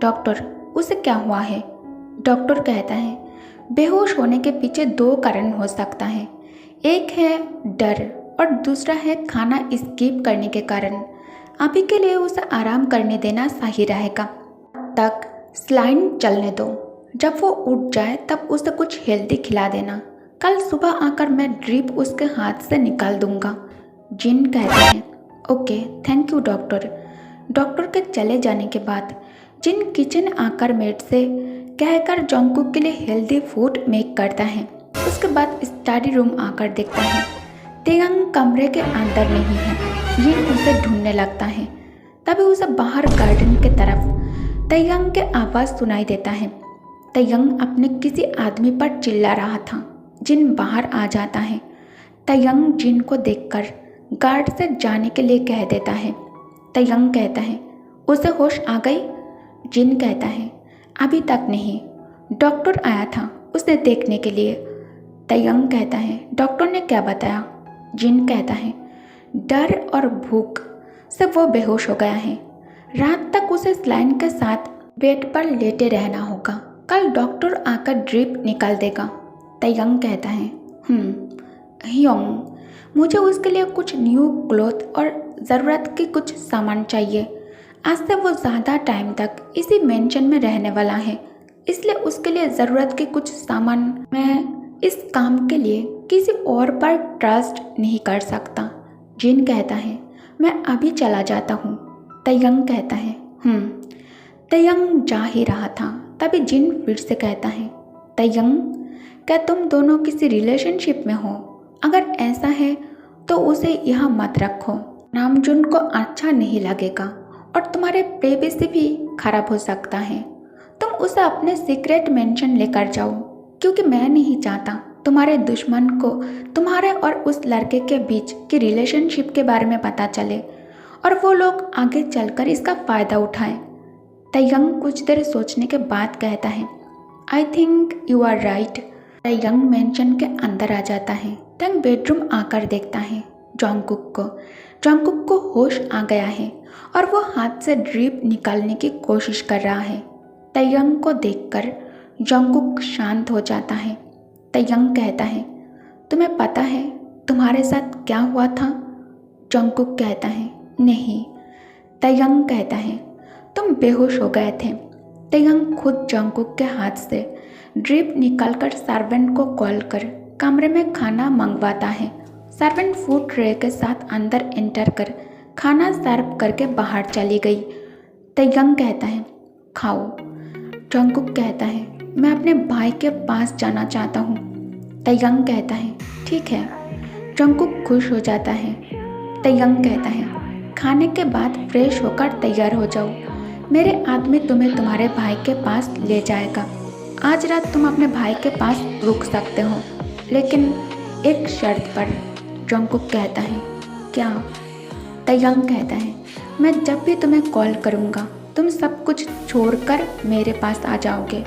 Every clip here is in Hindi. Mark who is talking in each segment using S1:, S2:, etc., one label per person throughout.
S1: डॉक्टर उसे क्या हुआ है? डॉक्टर कहता है बेहोश होने के पीछे दो कारण हो सकता है, एक है डर और दूसरा है खाना स्किप करने के कारण। अभी के लिए उसे आराम करने देना सही रहेगा। तक स्लाइन चलने दो, जब वो उठ जाए तब उसे कुछ हेल्दी खिला देना। कल सुबह आकर मैं ड्रिप उसके हाथ से निकाल दूंगा। जिन कहते हैं okay thank you doctor. Doctor के चले जाने के बाद जिन किचन आकर मेड से कहकर जंगकुक के लिए हेल्दी फूड मेक करता है। उसके बाद स्टडी रूम आकर देखता है तेयंग कमरे के अंदर नहीं है। जिन उसे ढूंढने लगता है, तभी उसे बाहर गार्डन के तरफ तेयंग के आवाज़ सुनाई देता है। तेयंग अपने किसी आदमी पर चिल्ला रहा था। जिन बाहर आ जाता है। तेयंग जिन को देखकर गार्ड से जाने के लिए कह देता है। तेयंग कहता है उसे होश आ गई? जिन कहता है अभी तक नहीं, डॉक्टर आया था उसे देखने के लिए। तेयंग कहता है डॉक्टर ने क्या बताया? जिन कहता है डर और भूख से वो बेहोश हो गया है। रात तक उसे स्लाइन के साथ बेड पर लेटे रहना होगा। कल डॉक्टर आकर ड्रिप निकाल देगा। तेयंग कहता है हियोंग, मुझे उसके लिए कुछ न्यू क्लॉथ और ज़रूरत के कुछ सामान चाहिए। आज से वो ज़्यादा टाइम तक इसी मेंशन में रहने वाला है, इसलिए उसके लिए ज़रूरत के कुछ सामान मैं इस काम के लिए किसी और पर ट्रस्ट नहीं कर सकता। जिन कहता है मैं अभी चला जाता हूँ। तेयंग कहता है तेयंग जा ही रहा था, तभी जिन फिर से कहता है तेयंग, क्या तुम दोनों किसी रिलेशनशिप में हो? अगर ऐसा है तो उसे यहाँ मत रखो। नामजुन को अच्छा नहीं लगेगा और तुम्हारे प्राइवेसी भी खराब हो सकता है। तुम उसे अपने सीक्रेट मेंशन लेकर जाओ, क्योंकि मैं नहीं चाहता तुम्हारे दुश्मन को तुम्हारे और उस लड़के के बीच की रिलेशनशिप के बारे में पता चले और वो लोग आगे चलकर इसका फ़ायदा उठाएं। तेयंग कुछ देर सोचने के बाद कहता है I think you are right. तेयंग मेंशन के अंदर आ जाता है। तेयंग बेडरूम आकर देखता है जंगकुक को होश आ गया है और वो हाथ से ड्रिप निकालने की कोशिश कर रहा है। तेयंग को देखकर जंगकुक शांत हो जाता है। तेयंग कहता है तुम्हें पता है तुम्हारे साथ क्या हुआ था? जंगकुक कहता है नहीं। तेयंग कहता है तुम बेहोश हो गए थे। तेयंग खुद जंगकुक के हाथ से ड्रिप निकालकर सर्वेंट को कॉल कर कमरे में खाना मंगवाता है। सर्वेंट फूड ट्रे के साथ अंदर एंटर कर खाना सर्व करके बाहर चली गई। तेयंग कहता है खाओ। जंगकुक कहता है मैं अपने भाई के पास जाना चाहता हूँ। तेयंग कहता है ठीक है। जंगकुक खुश हो जाता है। तेयंग कहता है खाने के बाद फ्रेश होकर तैयार हो जाओ, मेरे आदमी तुम्हें तुम्हारे भाई के पास ले जाएगा। आज रात तुम अपने भाई के पास रुक सकते हो, लेकिन एक शर्त पर। जंगकुक कहता है क्या? तेयंग कहता है मैं जब भी तुम्हें कॉल करूँगा तुम सब कुछ छोड़कर मेरे पास आ जाओगे,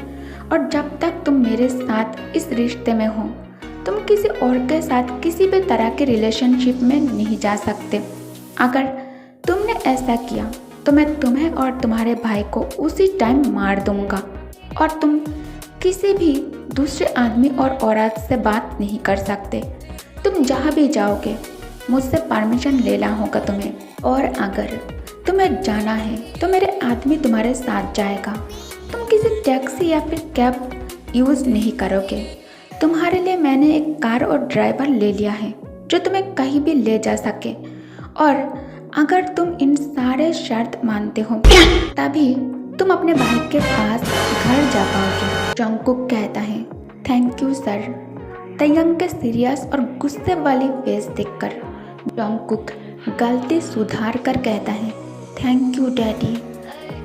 S1: और जब तक तुम मेरे साथ इस रिश्ते में हो तुम किसी और के साथ किसी भी तरह के रिलेशनशिप में नहीं जा सकते। अगर तुमने ऐसा किया तो मैं तुम्हें और तुम्हारे भाई को उसी टाइम मार दूंगा और तुम किसी भी दूसरे आदमी और औरत से बात नहीं कर सकते। तुम जहाँ भी जाओगे मुझसे परमिशन लेना होगा तुम्हें, और अगर तुम्हें जाना है तो मेरे आदमी तुम्हारे साथ जाएगा। तुम किसी टैक्सी या फिर कैब यूज़ नहीं करोगे। तुम्हारे लिए मैंने एक कार और ड्राइवर ले लिया है जो तुम्हें कहीं भी ले जा सके, और अगर तुम इन सारे शर्त मानते हो तभी तुम अपने भाई के पास घर जा पाओगे। जंगकुक कहता है थैंक यू सर। तेयंग के सीरियस और गुस्से वाली फेस देखकर जंगकुक गलती सुधार कर कहता है थैंक यू डैडी।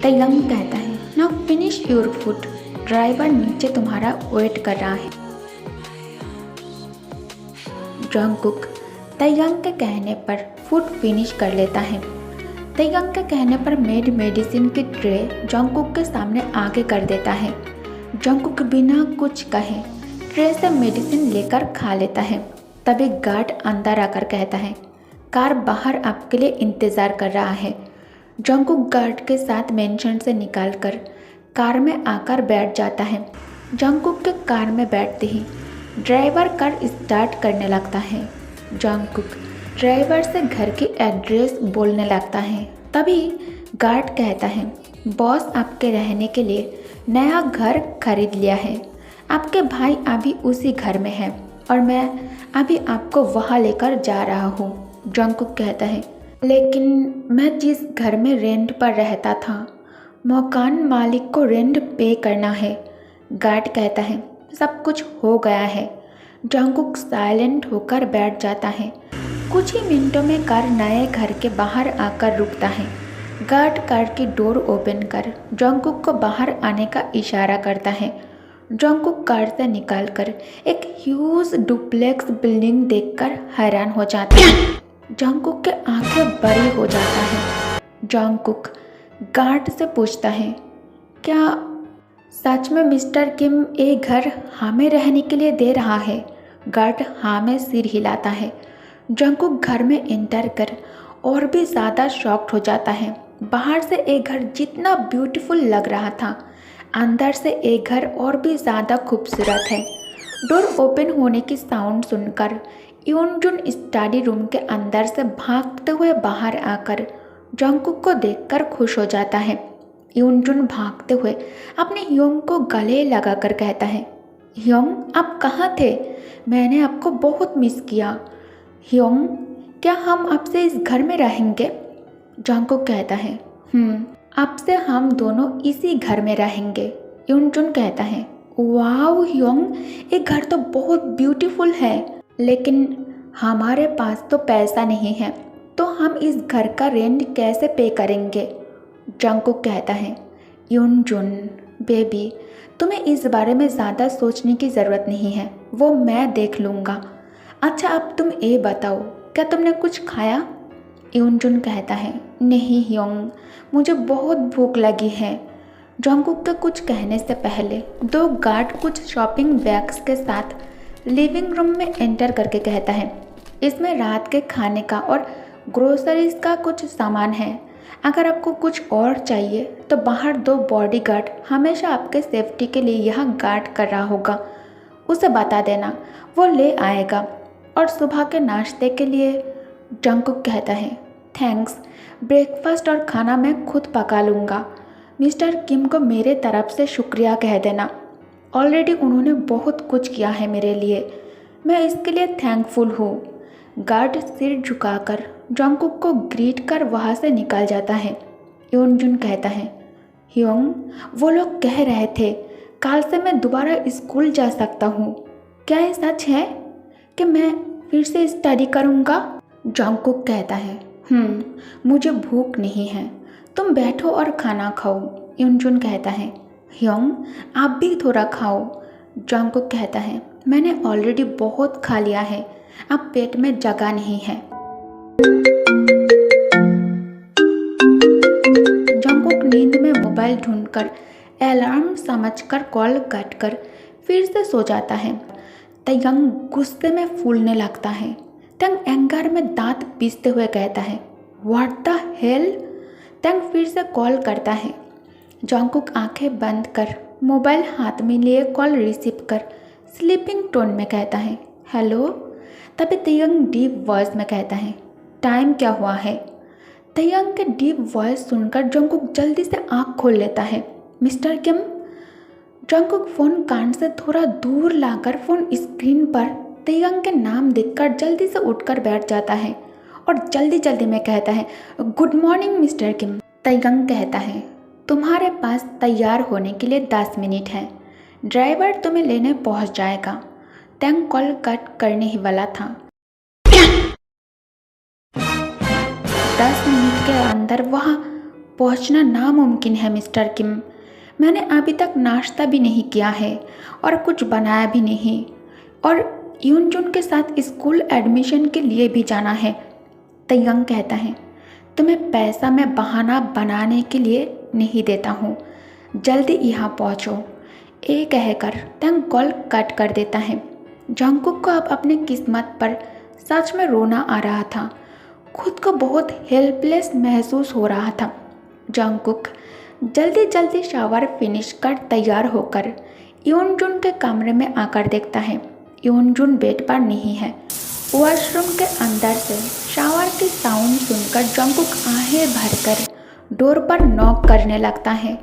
S1: तेयंग कहता है now finish your food, driver नीचे तुम्हारा वेट कर रहा है। जंगकुक तेयंग के कहने पर फूड फिनिश कर लेता है। तेयंग के कहने पर मेड मेडिसिन की ट्रे जंगकुक के सामने आगे कर देता है। जंगकुक बिना कुछ कहे ट्रे से मेडिसिन लेकर खा लेता है। तभी गार्ड अंदर आकर कहता है कार बाहर आपके लिए इंतज़ार कर रहा है। जंगकुक गार्ड के साथ मेंशन से निकालकर कार में आकर बैठ जाता है। जंगकुक के कार में बैठते ही ड्राइवर कार स्टार्ट करने लगता है। जंगकुक ड्राइवर से घर की एड्रेस बोलने लगता है। तभी गार्ड कहता है, बॉस आपके रहने के लिए नया घर खरीद लिया है। आपके भाई अभी उसी घर में है और मैं अभी आपको वहाँ लेकर जा रहा हूँ। जंगकुक कहता है, लेकिन मैं जिस घर में रेंट पर रहता था, मकान मालिक को रेंट पे करना है। गार्ड कहता है, सब कुछ हो गया है। जंगकुक साइलेंट होकर बैठ जाता है। कुछ ही मिनटों में कार नए घर के बाहर आकर रुकता है। गार्ड कार की डोर ओपन कर जंगकुक को बाहर आने का इशारा करता है। जंगकुक कार से निकलकर एक ह्यूज डुप्लेक्स बिल्डिंग देखकर हैरान हो जाता है। जंगकुक के आंखें बड़ी हो जाता है। जंगकुक गार्ड से पूछता है, क्या सच में मिस्टर किम ये घर हमें रहने के लिए दे रहा है? गार्ड हाँ में सिर हिलाता है। जंगकुक घर में एंटर कर और भी ज़्यादा शॉक्ड हो जाता है। बाहर से एक घर जितना ब्यूटीफुल लग रहा था, अंदर से एक घर और भी ज़्यादा खूबसूरत है। डोर ओपन होने की साउंड सुनकर यूनजुन स्टडी रूम के अंदर से भागते हुए बाहर आकर जंगकुक को देखकर खुश हो जाता है। यूनजुन भागते हुए अपने ह्योंग को गले लगाकर कहता है, ह्योंग आप कहाँ थे? मैंने आपको बहुत मिस किया। ह्योंग, क्या हम आपसे इस घर में रहेंगे? जंगकुक कहता है, अब से हम दोनों इसी घर में रहेंगे। यूनजुन कहता है, वाओ ह्योंग, ये घर तो बहुत ब्यूटीफुल है, लेकिन हमारे पास तो पैसा नहीं है, तो हम इस घर का रेंट कैसे पे करेंगे? जंगकुक कहता है, यूनजुन बेबी, तुम्हें इस बारे में ज़्यादा सोचने की ज़रूरत नहीं है, वो मैं देख लूँगा। अच्छा अब तुम ये बताओ, क्या तुमने कुछ खाया? यूनजुन कहता है, नहीं ह्योंग, मुझे बहुत भूख लगी है। जंगकुक के कुछ कहने से पहले दो गार्ड कुछ शॉपिंग बैग्स के साथ लिविंग रूम में एंटर करके कहता है, इसमें रात के खाने का और ग्रोसरीज का कुछ सामान है। अगर आपको कुछ और चाहिए तो बाहर दो बॉडीगार्ड हमेशा आपके सेफ्टी के लिए यहाँ गार्ड कर रहा होगा, उसे बता देना, वो ले आएगा। और सुबह के नाश्ते के लिए जंगकुक कहता है, थैंक्स, ब्रेकफास्ट और खाना मैं खुद पका लूँगा। मिस्टर किम को मेरे तरफ से शुक्रिया कह देना, ऑलरेडी उन्होंने बहुत कुछ किया है मेरे लिए, मैं इसके लिए थैंकफुल हूँ। गार्ड सिर झुकाकर जंगकुक को ग्रीट कर वहाँ से निकल जाता है। यूनजुन कहता है, ह्योंग, वो लोग कह रहे थे कल से मैं दोबारा स्कूल जा सकता हूँ, क्या ये सच है कि मैं फिर से स्टडी करूँगा? जंगकुक कहता है, मुझे भूख नहीं है, तुम बैठो और खाना खाओ। यूनजुन कहता है, ह्योंग, आप भी थोड़ा खाओ। जंगकुक कहता है, मैंने ऑलरेडी बहुत खा लिया है, अब पेट में जगह नहीं है। जंगकुक नींद में मोबाइल ढूंढकर अलार्म समझकर कॉल कट कर फिर से सो जाता है। तयंग गुस्से में फूलने लगता है। तंग एंगर में दांत पीसते हुए कहता है, व्हाट द हेल? तंग फिर से कॉल करता है। जंगकुक आंखें बंद कर मोबाइल हाथ में लिए कॉल रिसीव कर स्लीपिंग टोन में कहता है, हेलो। तभी तयंग डीप वॉइस में कहता है, टाइम क्या हुआ है? तयंग के डीप वॉइस सुनकर जंगकुक जल्दी से आँख खोल लेता है। मिस्टर किम? जंगकुक फ़ोन कान से थोड़ा दूर लाकर फ़ोन स्क्रीन पर तयंग के नाम देखकर जल्दी से उठकर बैठ जाता है और जल्दी जल्दी में कहता है, गुड मॉर्निंग मिस्टर किम। तयंग कहता है, तुम्हारे पास तैयार होने के लिए 10 मिनट है, ड्राइवर तुम्हें लेने पहुंच जाएगा। तयंग कॉल कट करने ही वाला था। 10 मिनट के अंदर वहाँ पहुँचना नामुमकिन है मिस्टर किम। मैंने अभी तक नाश्ता भी नहीं किया है और कुछ बनाया भी नहीं, और यूनजुन के साथ स्कूल एडमिशन के लिए भी जाना है। तयंग कहता है, तुम्हें पैसा मैं बहाना बनाने के लिए नहीं देता हूँ, जल्दी यहाँ पहुँचो। ये कहकर तयंग कॉल कट कर देता है। जंगकुक को अब अपनी किस्मत पर सच में रोना आ रहा था। खुद को बहुत हेल्पलेस महसूस हो रहा था। जंगकुक जल्दी जल्दी शावर फिनिश कर तैयार होकर योनजुन के कमरे में आकर देखता है योनजुन बेड पर नहीं है। वॉशरूम के अंदर से शावर की साउंड सुनकर जंगकुक आहें भरकर डोर पर नॉक करने लगता है।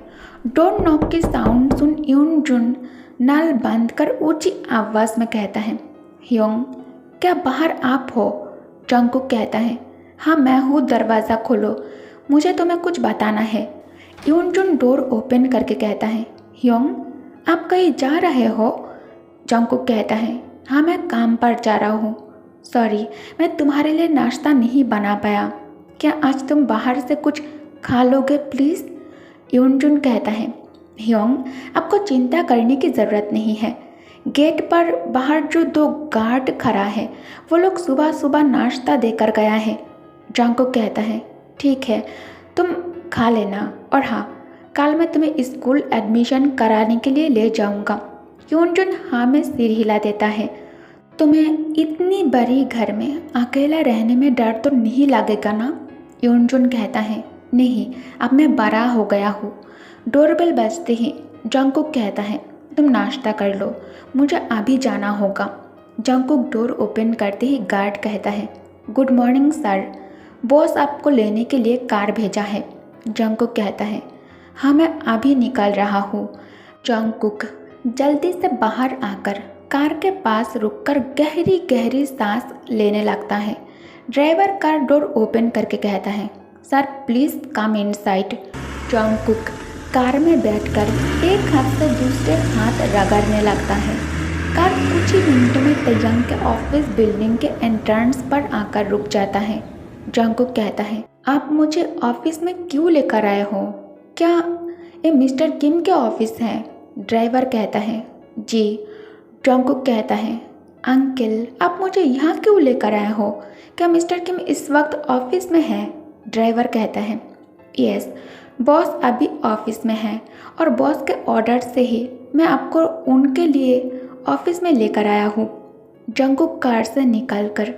S1: डोर नॉक की साउंड सुन योनजुन नल बंद कर ऊंची आवाज में कहता है, ह्योंग, क्या बाहर आप हो? जंगकुक कहता है, हाँ मैं हूँ, दरवाज़ा खोलो, मुझे तुम्हें कुछ बताना है। योनजुन डोर ओपन करके कहता है, ह्योंग, आप कहीं जा रहे हो? जंगकुक कहता है, हाँ मैं काम पर जा रहा हूँ। सॉरी, मैं तुम्हारे लिए नाश्ता नहीं बना पाया। क्या आज तुम बाहर से कुछ खा लोगे प्लीज़? योनजुन कहता है, ह्योंग, आपको चिंता करने की ज़रूरत नहीं है। गेट पर बाहर जो 2 गार्ड खड़ा है वो लोग सुबह सुबह नाश्ता देकर गया है। जंगकुक कहता है, ठीक है, तुम खा लेना, और हाँ, कल मैं तुम्हें स्कूल एडमिशन कराने के लिए ले जाऊंगा। योनजुन हाँ में सिर हिला देता है। तुम्हें इतनी बड़ी घर में अकेला रहने में डर तो नहीं लगेगा ना? योनजुन कहता है, नहीं, अब मैं बड़ा हो गया हूँ। डोरबेल बजते ही जंगकुक कहता है, तुम नाश्ता कर लो, मुझे अभी जाना होगा। जंगकुक डोर ओपन करते ही गार्ड कहता है, गुड मॉर्निंग सर, बॉस आपको लेने के लिए कार भेजा है। जंगकुक कहता है, हाँ मैं अभी निकल रहा हूँ। जंगकुक जल्दी से बाहर आकर कार के पास रुककर गहरी गहरी सांस लेने लगता है। ड्राइवर कार डोर ओपन करके कहता है, sir please come inside. Jungkook car में बैठकर एक हाथ से दूसरे हाथ रगड़ने लगता है। कार कुछ ही मिनट में तैयंग के ऑफिस बिल्डिंग के एंट्रेंस पर आकर रुक जाता है। जंगकुक कहता है, आप मुझे ऑफिस में क्यों लेकर आए हो? क्या ये मिस्टर किम के ऑफिस है? ड्राइवर कहता है, जी। जंगकुक कहता है, अंकल आप मुझे यहाँ क्यों लेकर आए हो? क्या मिस्टर किम इस वक्त ऑफिस में है? ड्राइवर कहता है, यस, बॉस अभी ऑफिस में है और बॉस के ऑर्डर से ही मैं आपको उनके लिए ऑफिस में लेकर आया हूँ। जंगकुक कार से निकलकर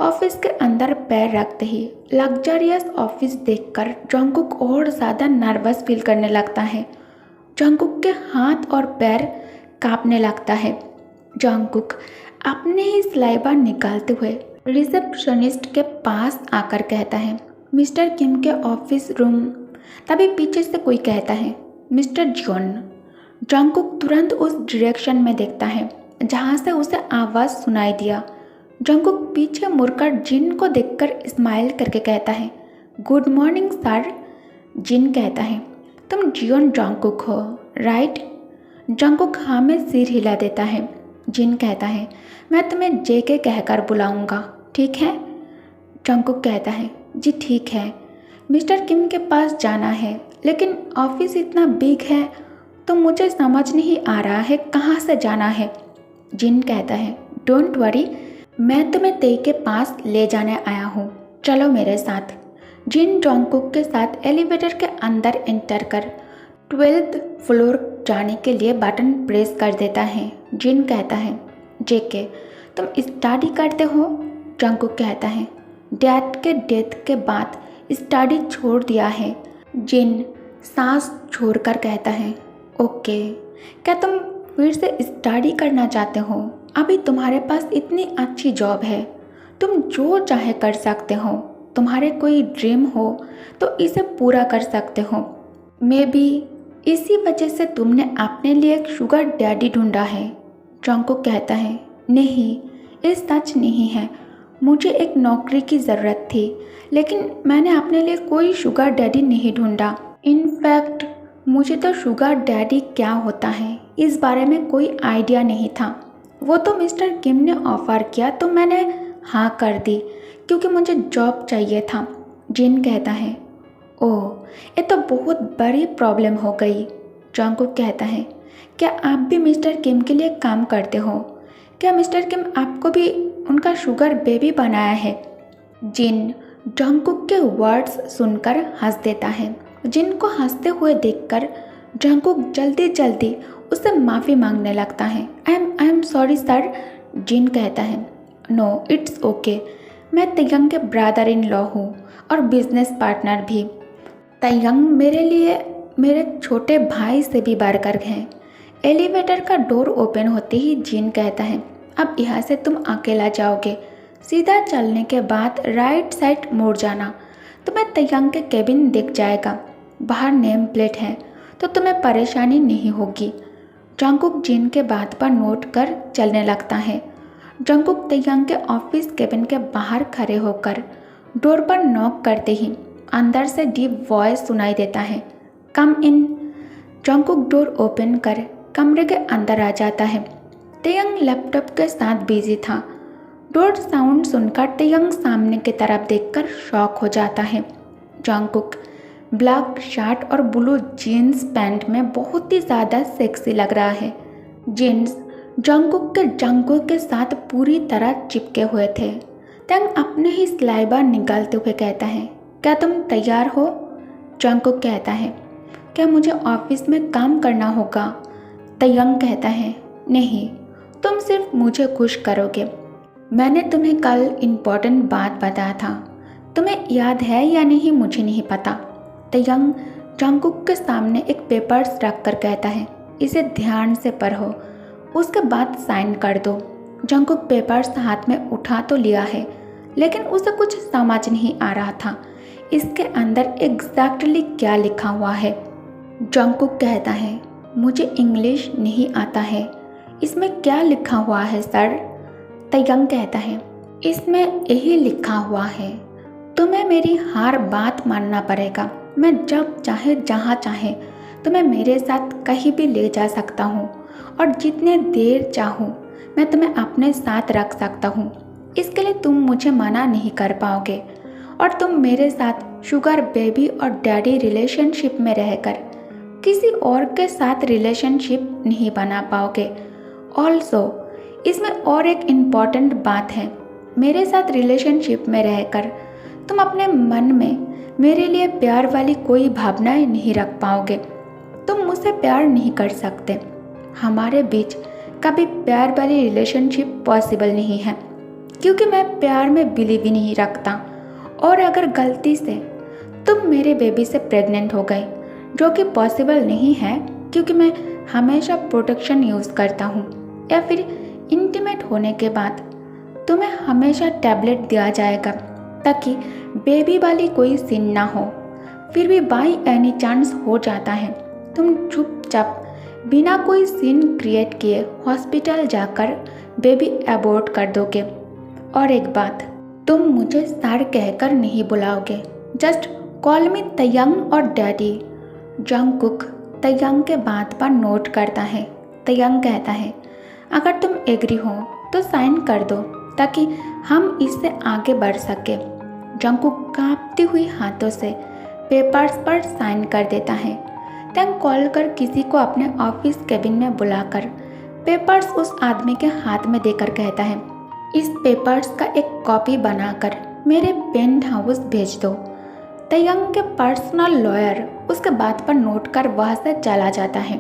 S1: ऑफिस के अंदर पैर रखते ही लग्जरियस ऑफिस देखकर जंगकुक और ज़्यादा नर्वस फील करने लगता है। जंगकुक के हाथ और पैर कांपने लगता है। जंगकुक अपने ही स्लाइबर निकालते हुए रिसेप्शनिस्ट के पास आकर कहता है, मिस्टर किम के ऑफिस रूम। तभी पीछे से कोई कहता है, मिस्टर जॉन। जंगकुक तुरंत उस डायरेक्शन में देखता है जहाँ से उसे आवाज़ सुनाई दिया। जंगकुक पीछे मुड़कर जिन को देखकर स्माइल करके कहता है, गुड मॉर्निंग सर। जिन कहता है, तुम जियोन जंगकुक हो राइट? जंगकुक हाँ में सिर हिला देता है। जिन कहता है, मैं तुम्हें जेके कहकर बुलाऊंगा, ठीक है? जंगकुक कहता है, जी ठीक है, मिस्टर किम के पास जाना है, लेकिन ऑफिस इतना बिग है तो मुझे समझ नहीं आ रहा है कहाँ से जाना है। जिन कहता है, डोंट वरी, मैं तुम्हें तेई के पास ले जाने आया हूँ, चलो मेरे साथ। जिन जंगकुक के साथ एलिवेटर के अंदर एंटर कर 12th फ्लोर जाने के लिए बटन प्रेस कर देता है। जिन कहता है, जेके तुम स्टडी करते हो? जंगकुक कहता है, डैड के डेथ के बाद स्टडी छोड़ दिया है। जिन सांस छोड़कर कहता है, ओके, क्या तुम फिर से स्टडी करना चाहते हो? अभी तुम्हारे पास इतनी अच्छी जॉब है, तुम जो चाहे कर सकते हो। तुम्हारे कोई ड्रीम हो तो इसे पूरा कर सकते हो। मे बी इसी वजह से तुमने अपने लिए एक शुगर डैडी ढूंढा है। जंगकुक कहता है, नहीं, ये सच नहीं है, मुझे एक नौकरी की ज़रूरत थी, लेकिन मैंने अपने लिए कोई शुगर डैडी नहीं ढूंढा। इनफैक्ट मुझे तो शुगर डैडी क्या होता है इस बारे में कोई आइडिया नहीं था। वो तो मिस्टर किम ने ऑफ़र किया तो मैंने हाँ कर दी क्योंकि मुझे जॉब चाहिए था। जिन कहता है, ओह, ये तो बहुत बड़ी प्रॉब्लम हो गई। जंगकुक कहता है, क्या आप भी मिस्टर किम के लिए काम करते हो? क्या मिस्टर किम आपको भी उनका शुगर बेबी बनाया है? जिन जंगकुक के वर्ड्स सुनकर हंस देता है। जिन को हंसते हुए देखकर जंगकुक जल्दी जल्दी उससे माफ़ी मांगने लगता है। I am sorry sir. जिन कहता है, नो इट्स ओके, मैं तैयंग के ब्रदर इन लॉ हूँ और बिजनेस पार्टनर भी। तैयंग मेरे लिए मेरे छोटे भाई से भी बढ़कर हैं। एलिवेटर का डोर ओपन होते ही जिन कहता है, अब यहाँ से तुम अकेला जाओगे। सीधा चलने के बाद राइट साइड मुड़ जाना, तुम्हें तयंग के केबिन दिख जाएगा। बाहर नेम प्लेट है तो तुम्हें परेशानी नहीं होगी। जंगकुक जिन के बात पर नोट कर चलने लगता है। जंगकुक तयंग के ऑफिस केबिन के बाहर खड़े होकर डोर पर नॉक करते ही अंदर से डीप वॉइस सुनाई देता है, कम इन। जंगकुक डोर ओपन कर कमरे के अंदर आ जाता है। तयंग लैपटॉप के साथ बिजी था। डोर साउंड सुनकर तयंग सामने की तरफ देखकर शॉक हो जाता है। जंगकुक ब्लैक शर्ट और ब्लू जीन्स पैंट में बहुत ही ज़्यादा सेक्सी लग रहा है। जीन्स जंगकुक के साथ पूरी तरह चिपके हुए थे। तयंग अपने ही स्लाइबर निकालते हुए कहता है, क्या तुम तैयार हो? जंगकुक कहता है, क्या मुझे ऑफिस में काम करना होगा? तयंग कहता है, नहीं, तुम सिर्फ मुझे खुश करोगे। मैंने तुम्हें कल इम्पोर्टेंट बात बताया था, तुम्हें याद है या नहीं मुझे नहीं पता। तयंग जंगकुक के सामने एक पेपर्स रख कर कहता है, इसे ध्यान से पढ़ो, उसके बाद साइन कर दो। जंगकुक पेपर्स हाथ में उठा तो लिया है, लेकिन उसे कुछ समझ नहीं आ रहा था इसके अंदर एग्जैक्टली क्या लिखा हुआ है। जंगकुक कहता है, मुझे इंग्लिश नहीं आता है, इसमें क्या लिखा हुआ है सर? तयंग कहता है, इसमें यही लिखा हुआ है, तुम्हें मेरी हर बात मानना पड़ेगा। मैं जब चाहे जहाँ चाहे तुम्हें मेरे साथ कहीं भी ले जा सकता हूँ और जितने देर चाहूँ मैं तुम्हें अपने साथ रख सकता हूँ। इसके लिए तुम मुझे मना नहीं कर पाओगे और तुम मेरे साथ शुगर बेबी और डैडी रिलेशनशिप में रहकर किसी और के साथ रिलेशनशिप नहीं बना पाओगे। ऑल्सो इसमें और एक इम्पॉर्टेंट बात है, मेरे साथ रिलेशनशिप में रहकर तुम अपने मन में मेरे लिए प्यार वाली कोई भावनाएं नहीं रख पाओगे। तुम मुझसे प्यार नहीं कर सकते। हमारे बीच कभी प्यार वाली रिलेशनशिप पॉसिबल नहीं है, क्योंकि मैं प्यार में बिलीव ही नहीं रखता। और अगर गलती से तुम मेरे बेबी से प्रेग्नेंट हो गए, जो कि पॉसिबल नहीं है क्योंकि मैं हमेशा प्रोटेक्शन यूज़ करता हूँ, या फिर इंटीमेट होने के बाद तुम्हें हमेशा टैबलेट दिया जाएगा ताकि बेबी वाली कोई सीन ना हो, फिर भी बाई एनी चांस हो जाता है, तुम चुपचाप बिना कोई सीन क्रिएट किए हॉस्पिटल जाकर बेबी अबॉर्ट कर दोगे। और एक बात, तुम मुझे सर कहकर नहीं बुलाओगे, जस्ट कॉल मी तयंग और डैडी। जंगकुक तयंग के बात पर नोट करता है। तयंग कहता है, अगर तुम एग्री हो तो साइन कर दो ताकि हम इससे आगे बढ़ सके। जंगकुक कांपती हुई हाथों से पेपर्स पर साइन कर देता है। तयंग कॉल कर किसी को अपने ऑफिस केबिन में बुलाकर पेपर्स उस आदमी के हाथ में देकर कहता है, इस पेपर्स का एक कॉपी बनाकर मेरे पेंट हाउस भेज दो। तयंग के पर्सनल लॉयर उसके बात पर नोट कर वहाँ से चला जाता है।